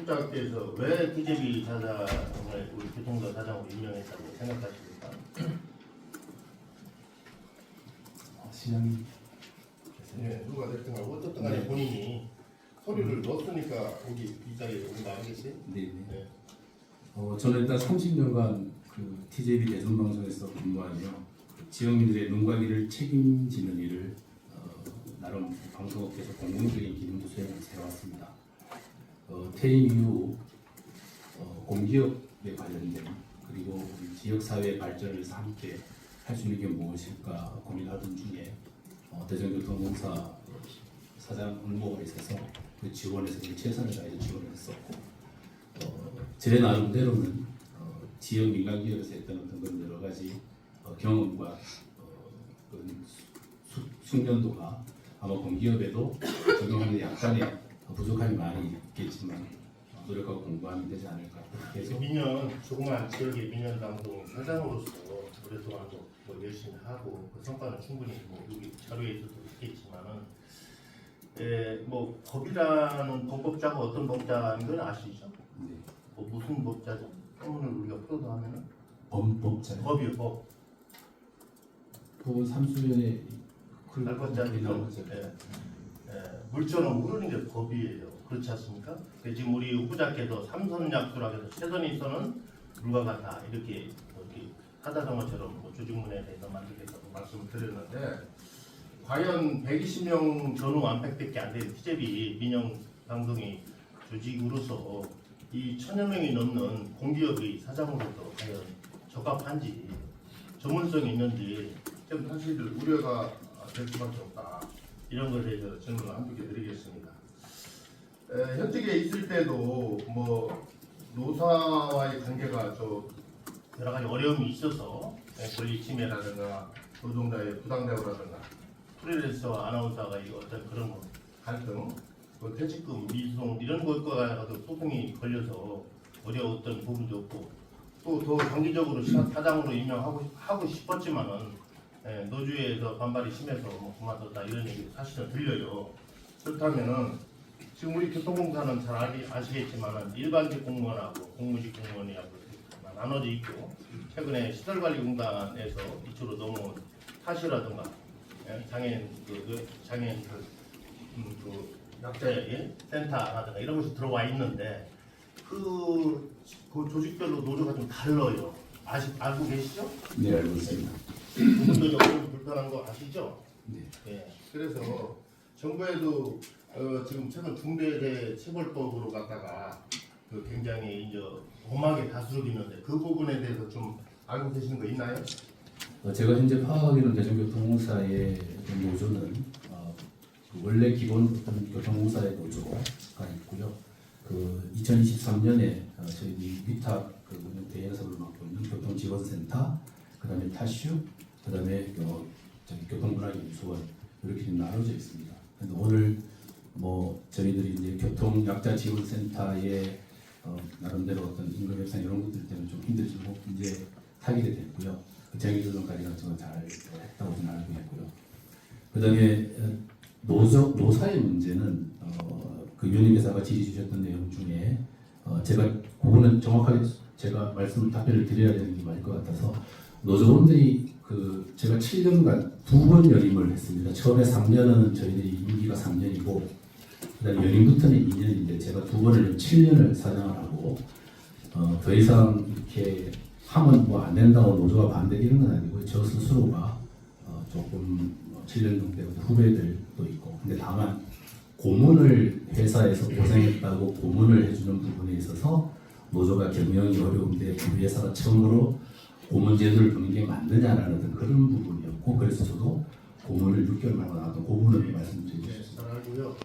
후보자께서 왜 TJB 사장을 우리 교통부 사장으로 임명했다고 생각하십니까? 시장님. 네, 누가 됐든 간에 어쨌든 간에 본인이 서류를 넣었으니까 여기 이 자리에 온 거 아니겠어요? 네. 네. 저는 일단 30년간 그 TJB 대중방송에서 근무하며 지역민들의 눈과 귀를 책임지는 일을 나름 방송업계에서 공공적인 기능도 수행을 해왔습니다. 퇴임 이후 공기업에 관련된 그리고 우리 지역사회 발전을 위해서 함께 할 수 있는 게 무엇일까 고민하던 중에 대전교통공사 사장 응모가 있어서 그 지원에서 최선을 다해서 지원을 했었고 제 나름대로는 지역 민간 기업에서 했던 어떤 그런 여러 가지 경험과 그런 숙련도가 아마 공기업에도 적용하는 약간의 부족함이 많이 있겠지만 노력하고 공부하면 되지 않을까 그렇게 해서 민연 조그만 지역의 민연 방송 사장으로서 오랫동안 뭐 열심히 하고 그 성과는 충분히 뭐 여기 자료에서도 있겠지만은 뭐 법이라는 법자가 어떤 법자인 건 아시죠? 네. 뭐 무슨 법자죠? 소문을 우리가 풀어도 하면은 법자요. 법이요 법. 법은 삼수년에 날 법자니까 물처럼 흐르는 게 법이에요. 그렇지 않습니까? 지금 우리 후보자께서 삼선약수라고 해서 최선일선은 물과 같다 이렇게 사자성어처럼 뭐 조직문에 대해서 만들겠다고 말씀을 드렸는데 과연 120명 전후 완팩밖에 안 된 TJB 민영 방송이 조직으로서 이 1000여 명이 넘는 공기업의 사장으로서 과연 적합한지 전문성이 있는지 좀 사실 우려가 될 수밖에 없다. 이런 것에 대해서 질문을 한 개 드리겠습니다. 현직에 있을 때도 뭐 노사와의 관계가 좀 여러 가지 어려움이 있어서 권리 침해라든가 노동자의 부당 대우라든가 프리랜서와 아나운서가 어떤 그런 거 갈등, 퇴직금 미송 이런 것과 소송이 걸려서 어려웠던 부분도 없고 또 더 장기적으로 사장으로 임명하고 싶었지만은 노조에서 반발이 심해서 뭐 그만뒀다 이런 얘기 사실은 들려요. 그렇다면은 지금 우리 교통공사는 잘 아시겠지만은 일반직 공무원하고 공무직 공무원이하고 나눠져 있고 최근에 시설관리공단에서 이쪽으로 넘어온 타시라든가 장애인 약자의 센터라든가 이런 것이 들어와 있는데 그 조직별로 노조가 좀 달라요. 알고 계시죠? 네, 알고 있습니다. 그분도 조금 불편한 거 아시죠? 네. 예. 그래서 정부에도 지금 최근 중대재해 처벌법으로 갖다가 굉장히 이제 엄하게 다스리고 있는데 그 부분에 대해서 좀 알고 계시는 거 있나요? 제가 현재 파악하기로는 대전교통공사의 노조는 원래 기본 교통공사의 노조가 있고요. 2023년에 저희 위탁 대행사업을 맡고 있는 교통지원센터, 그다음에 타슈, 그다음에 교통문화연수원 이렇게 좀 나눠져 있습니다. 그런데 오늘 뭐 저희들이 이제 교통약자지원센터의 나름대로 어떤 임금 협상 이런 것들 때문에 좀 힘들지만 이제 타결이 됐고요. 정기조정까지는 저는 잘 했다고 저는 알고 있고요. 그다음에 노사의 문제는 그 위원님께서 지지 주셨던 내용 중에 제가 그거는 정확하게 제가 답변을 드려야 되는 게 맞을 것 같아서 노조원들이 제가 7년간 2번 연임을 했습니다. 처음에 3년은 저희들이 임기가 3년이고 그다음에 연임부터는 2년인데 제가 2번을 7년을 사장을 하고 더 이상 이렇게 하면 뭐 안 된다고 노조가 반대되는 건 아니고 저 스스로가 조금 7년 정도 후배들도 있고 근데 다만 고문을 회사에서 고생했다고 고문을 해주는 부분에 있어서 노조가 경영이 어려운데 우리 회사가 처음으로 고문 제도를 두는 게 맞느냐라는 그런 부분이었고 그래서 저도 고문을 6개월 만에 나왔던 고문을 말씀드리겠습니다. 네, 잘 알고요.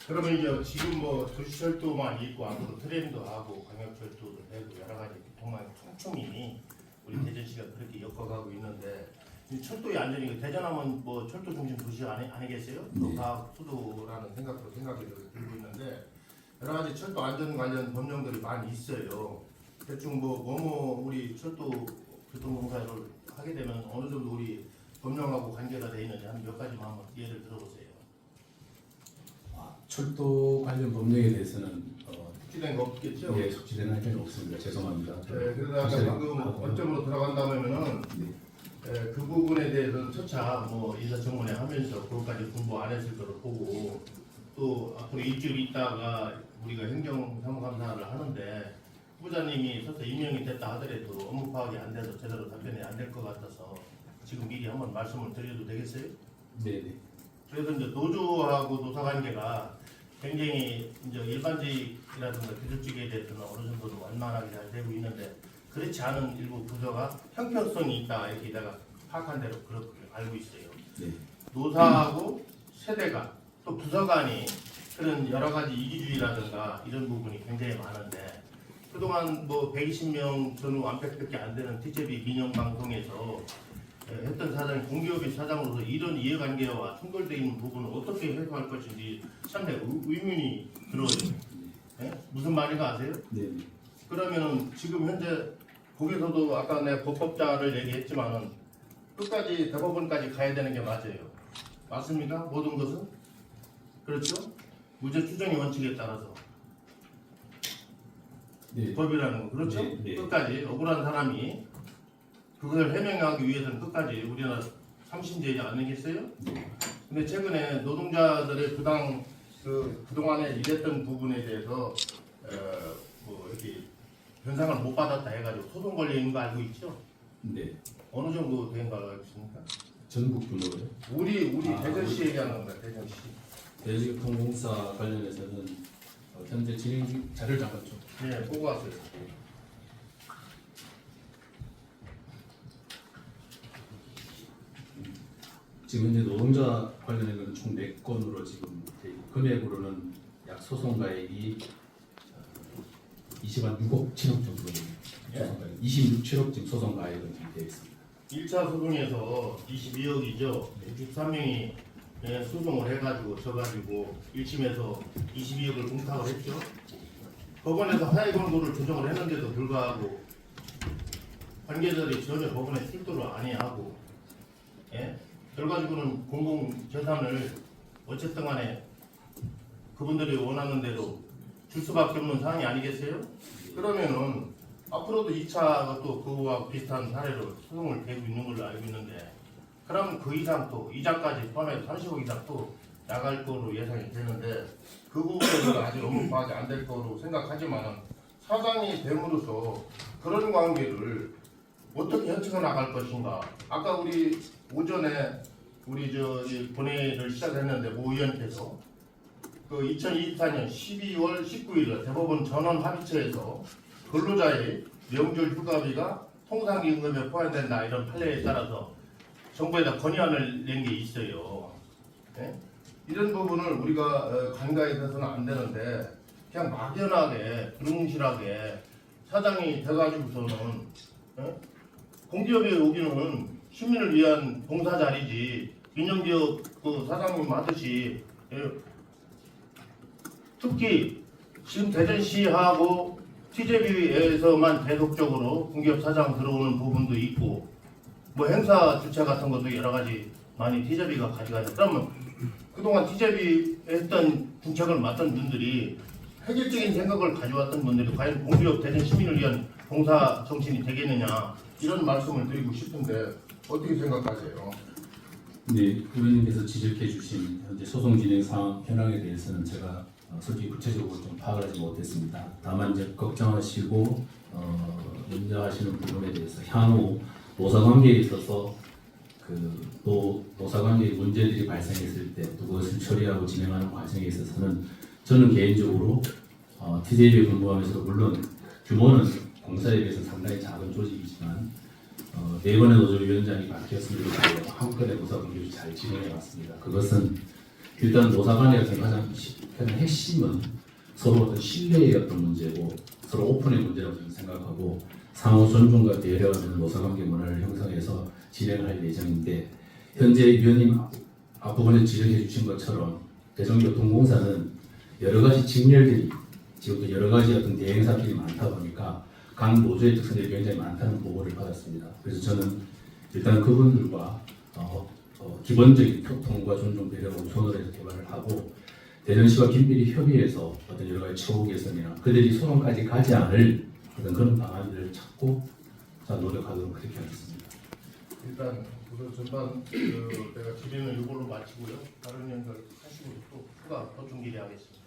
그러면 이제 지금 뭐 도시철도만 있고 앞으로 트램도 하고 광역철도도 되고 여러 가지 교통망 촘촘히 우리 대전시가 그렇게 엮어가고 있는데 이 철도의 안전이 대전하면 뭐 철도 중심 도시 아니겠어요? 또 과학 수도라는 생각이 들고 있는데 여러 가지 철도 안전 관련 법령들이 많이 있어요. 대충 뭐 우리 철도 교통공사를 하게 되면 어느 정도 우리 법령하고 관계가 돼 있는지 한 몇 가지만 한번 예를 들어보세요. 철도 관련 법령에 대해서는 삭제된 거 없겠죠? 예, 적시되는 할 필요 없습니다. 죄송합니다. 네, 그러다가 사실- 방금 어점으로 들어간다면은 네. 그 부분에 대해서는 차차 뭐 인사청문회 하면서 그것까지 공부 안 했을 거를 보고 또 앞으로 일주일 있다가 우리가 행정사무감사를 하는데 후보자님이 서서 임명이 됐다 하더라도 업무 파악이 안 돼서 제대로 답변이 안 될 것 같아서 지금 미리 한번 말씀을 드려도 되겠어요? 네, 네. 그래서 이제 노조하고 노사관계가 굉장히 이제 일반직이라든가 기술직에 대해서는 어느 정도는 완만하게 잘 되고 있는데 그렇지 않은 일부 부서가 형평성이 있다 이렇게 내가 파악한 대로 그렇게 알고 있어요. 네. 노사하고 세대가 또 부서 간이 그런 여러 가지 이기주의라든가 이런 부분이 굉장히 많은데 그동안 뭐 120명 전후 완벽밖에 안 되는 TJB 민영 방송에서 했던 사장이 공기업의 사장으로서 이런 이해관계와 충돌되어 있는 부분을 어떻게 해소할 것인지 상당히 의문이 들어요. 예? 무슨 말인가 아세요? 네. 그러면은 지금 현재 거기서도 아까 내가 법법자를 얘기했지만은 끝까지 대법원까지 가야 되는 게 맞아요. 맞습니까? 모든 것은? 그렇죠? 무죄 추정의 원칙에 따라서 네. 법이라는 거 그렇죠? 네, 네. 끝까지 억울한 사람이 그걸 해명하기 위해서는 끝까지 우리나라 삼심제지 않겠어요? 네. 근데 최근에 노동자들의 부당 그동안에 일했던 부분에 대해서 뭐 이렇게 변상을 못 받았다 해가지고 소송 걸려 있는 거 알고 있죠? 네. 어느 정도 된 거 알고 있습니까? 전국 규모로요. 우리 아, 대전시 얘기하는 거야 대전시. 대지교통공사 관련해서는 현재 진행 중 자료를 잠깐 좀. 네, 보고 왔어요. 지금 현재 노동자 관련해서는 총 4건으로 지금 돼 있고 금액으로는 약 소송가액이 20한 6억 7억 정도 소송가액 26, 7억 지금 소송가액은 지금 되어 있습니다. 1차 소송에서 22억이죠. 63명이 소송을 해가지고 져가지고 1심에서 22억을 공탁을 했죠. 법원에서 하위 권고를 조정을 했는데도 불구하고 관계자들이 전혀 법원에 출두를 아니하고 결과적으로는 공공재산을 어쨌든 간에 그분들이 원하는 대로 줄 수밖에 없는 상황이 아니겠어요? 그러면은 앞으로도 2차가 또 그거와 비슷한 사례로 소송을 대고 있는 걸로 알고 있는데 그러면 그 이상 또 이자까지 포함해서 30억 이상 또 나갈 거로 예상이 되는데 그 부분에서는 아직 업무 파악이 안 될 거로 생각하지만 사장이 됨으로써 그런 관계를 어떻게 헤쳐가 나갈 것인가. 아까 우리 오전에 우리 본회의를 시작했는데 모 의원께서 그 2024년 12월 19일 대법원 전원 합의체에서 근로자의 명절 휴가비가 통상임금에 포함된다 이런 판례에 따라서 정부에다 건의안을 낸 게 있어요. 네? 이런 부분을 우리가 간과해 서는 안 되는데 그냥 막연하게 불능실하게 사장이 돼가지고서는 공기업에 오기는 시민을 위한 봉사 자리지 민영기업 그 사장님 하듯이 특히 지금 대전시하고 TJB에서만 계속적으로 공기업 사장 들어오는 부분도 있고 뭐 행사 주최 같은 것도 여러 가지 많이 TJB가 가져가죠. 그러면 그동안 TJB 했던 중책을 맡던 분들이 획일적인 생각을 가져왔던 분들이 과연 공기업 대전 시민을 위한 봉사 정신이 되겠느냐 이런 말씀을 드리고 싶은데 어떻게 생각하세요? 네, 의원님께서 지적해 주신 현재 소송 진행 상황 현황에 대해서는 제가 솔직히 구체적으로 좀 파악을 하지 못했습니다. 다만 이제 걱정하시고 염려하시는 부분에 대해서 향후 노사관계에 있어서 또 노사관계의 문제들이 발생했을 때 그것을 처리하고 진행하는 과정에 있어서는 저는 개인적으로 TJB에 근무하면서도 물론 규모는 공사에 비해서 상당히 작은 조직이지만 4번의 노조위원장이 바뀌었음에도 불구하고 한 건의 노사관계를 잘 진행해 왔습니다. 그것은 일단 노사관의 가장 핵심은 서로 어떤 신뢰의 어떤 문제고 서로 오픈의 문제라고 저는 생각하고 상호 존중과 배려가 되는 노사관계 문화를 형성해서 진행할 예정인데 현재 위원님 앞부분에 지적해 주신 것처럼 대전교통공사는 여러 가지 직렬들이 지금도 여러 가지 어떤 대행사들이 많다 보니까 각 노조의 특성들이 굉장히 많다는 보고를 받았습니다. 그래서 저는 일단 그분들과 기본적인 소통과 존중 배려로 우선으로 해서 개발을 하고 대전시와 긴밀히 협의해서 어떤 여러 가지 처우 개선이나 그들이 소송까지 가지 않을 어떤 그런 방안들을 찾고 자 노력하도록 그렇게 하겠습니다. 일단 우선 전반 제가 질의는 이걸로 마치고요. 다른 연결 하시고 또 추가 보충 질의하겠습니다.